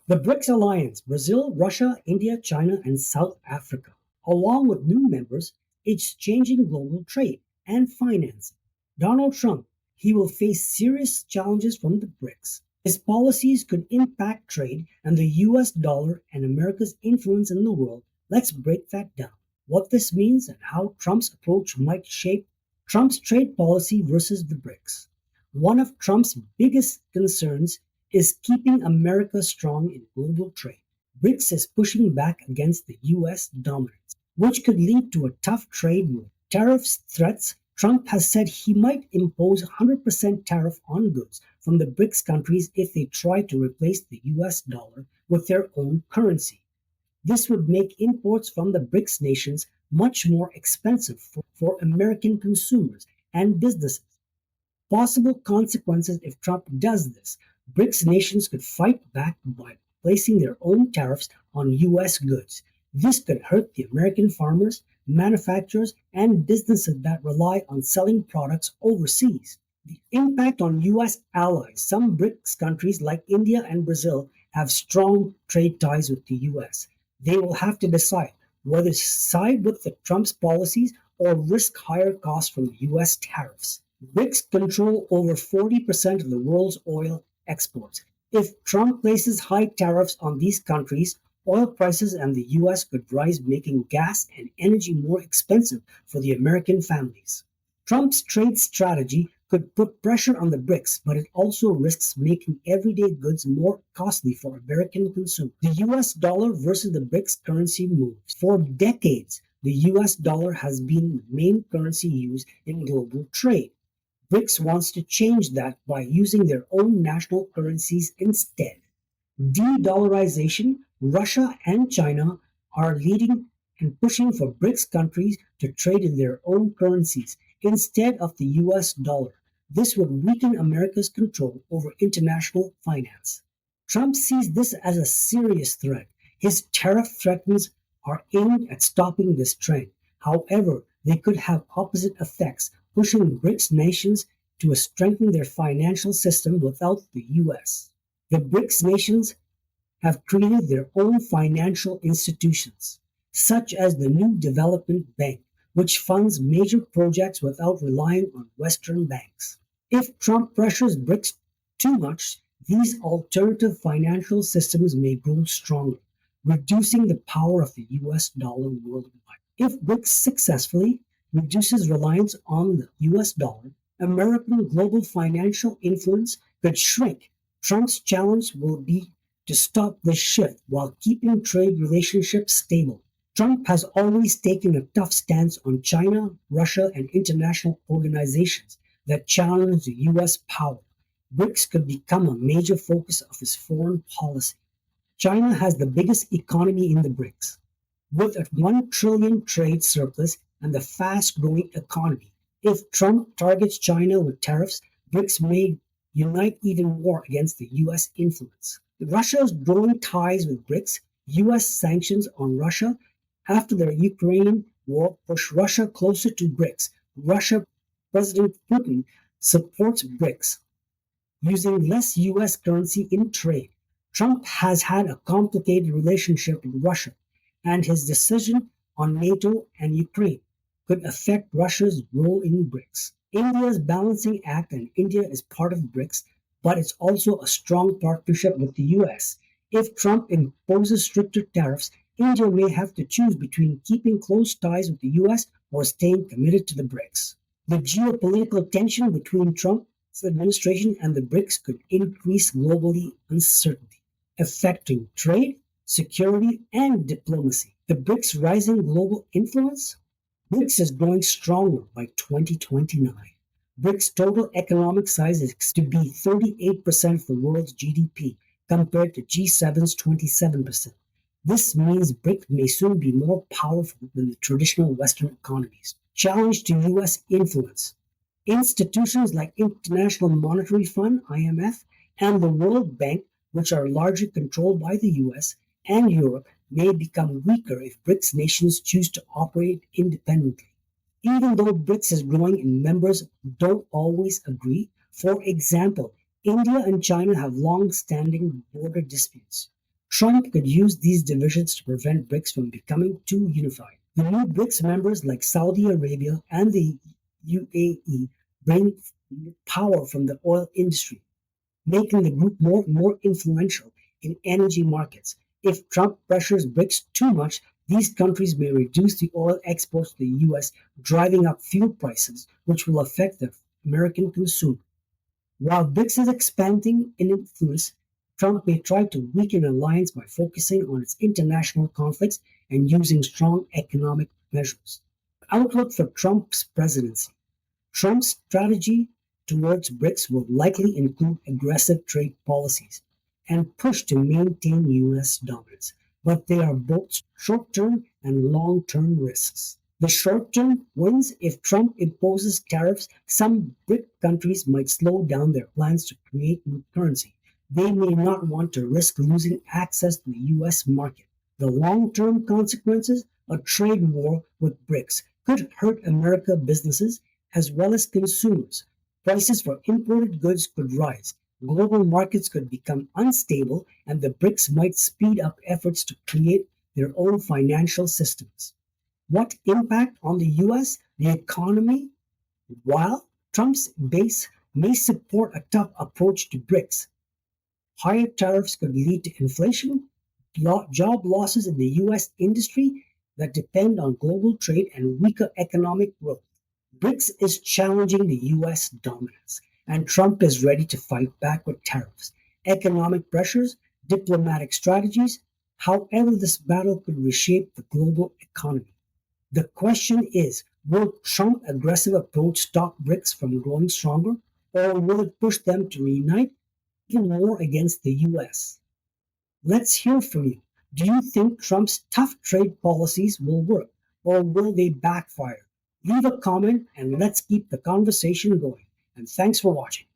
The BRICS alliance, Brazil, Russia, India, China, and South Africa, along with new members, is changing global trade and finance. Donald Trump, he will face serious challenges from the BRICS. His policies could impact trade and the US dollar and America's influence in the world. Let's break that down. What this means and how Trump's approach might shape Trump's trade policy versus the BRICS. One of Trump's biggest concerns is keeping America strong in global trade. BRICS is pushing back against the US dominance, which could lead to a tough trade war. Tariffs threats. Trump has said he might impose 100% tariff on goods from the BRICS countries if they try to replace the US dollar with their own currency. This would make imports from the BRICS nations much more expensive for American consumers and businesses. Possible consequences if Trump does this: BRICS nations could fight back by placing their own tariffs on US goods. This could hurt the American farmers, manufacturers, and businesses that rely on selling products overseas. The impact on US allies. Some BRICS countries like India and Brazil have strong trade ties with the US. They will have to decide whether to side with the Trump's policies or risk higher costs from US tariffs. BRICS control over 40% of the world's oil exports. If Trump places high tariffs on these countries, oil prices and the US could rise, making gas and energy more expensive for the American families. Trump's trade strategy could put pressure on the BRICS, but it also risks making everyday goods more costly for American consumers. The US dollar versus the BRICS currency moves. For decades, the US dollar has been the main currency used in global trade. BRICS wants to change that by using their own national currencies instead. De-dollarization. Russia and China are leading and pushing for BRICS countries to trade in their own currencies instead of the US dollar. This would weaken America's control over international finance. Trump sees this as a serious threat. His tariff threats are aimed at stopping this trend. However, they could have opposite effects, pushing BRICS nations to strengthen their financial system without the US. The BRICS nations have created their own financial institutions, such as the New Development Bank, which funds major projects without relying on Western banks. If Trump pressures BRICS too much, these alternative financial systems may grow stronger, reducing the power of the US dollar worldwide. If BRICS successfully reduces reliance on the US dollar, American global financial influence could shrink. Trump's challenge will be to stop this shift while keeping trade relationships stable. Trump has always taken a tough stance on China, Russia, and international organizations that challenge the US power. BRICS could become a major focus of his foreign policy. China has the biggest economy in the BRICS, with a 1 trillion trade surplus and the fast-growing economy. If Trump targets China with tariffs, BRICS may unite even more against the US influence. Russia's growing ties with BRICS, US sanctions on Russia after the Ukrainian war push Russia closer to BRICS. Russia President Putin supports BRICS, using less US currency in trade. Trump has had a complicated relationship with Russia, and his decision on NATO and Ukraine could affect Russia's role in BRICS. India's balancing act, and India is part of BRICS, but it's also a strong partnership with the US. If Trump imposes stricter tariffs, India may have to choose between keeping close ties with the US or staying committed to the BRICS. The geopolitical tension between Trump's administration and the BRICS could increase globally uncertainty, affecting trade, security, and diplomacy. The BRICS' rising global influence. BRICS is growing stronger by 2029. BRICS' total economic size is expected to be 38% of the world's GDP, compared to G7's 27%. This means BRICS may soon be more powerful than the traditional Western economies. Challenge to US influence. Institutions like International Monetary Fund, IMF, and the World Bank, which are largely controlled by the US and Europe, may become weaker if BRICS nations choose to operate independently. Even though BRICS is growing and members don't always agree, for example, India and China have long-standing border disputes. Trump could use these divisions to prevent BRICS from becoming too unified. The new BRICS members like Saudi Arabia and the UAE bring power from the oil industry, making the group more and more influential in energy markets. If Trump pressures BRICS too much, these countries may reduce the oil exports to the US, driving up fuel prices, which will affect the American consumer. While BRICS is expanding in influence, Trump may try to weaken the alliance by focusing on its international conflicts and using strong economic measures. Outlook for Trump's presidency. Trump's strategy towards BRICS will likely include aggressive trade policies and push to maintain US dominance, but they are both short term and long term risks. The short term wins if Trump imposes tariffs, some BRIC countries might slow down their plans to create new currency. They may not want to risk losing access to the US market. The long term consequences, a trade war with BRICS, could hurt American businesses as well as consumers. Prices for imported goods could rise, global markets could become unstable, and the BRICS might speed up efforts to create their own financial systems. What impact on the US, the economy? While Trump's base may support a tough approach to BRICS, higher tariffs could lead to inflation, job losses in the US industry that depend on global trade, and weaker economic growth. BRICS is challenging the US dominance, and Trump is ready to fight back with tariffs, economic pressures, diplomatic strategies. However, this battle could reshape the global economy. The question is, will Trump's aggressive approach stop BRICS from growing stronger, or will it push them to reunite even more against the US? Let's hear from you. Do you think Trump's tough trade policies will work, or will they backfire? Leave a comment and let's keep the conversation going. And thanks for watching.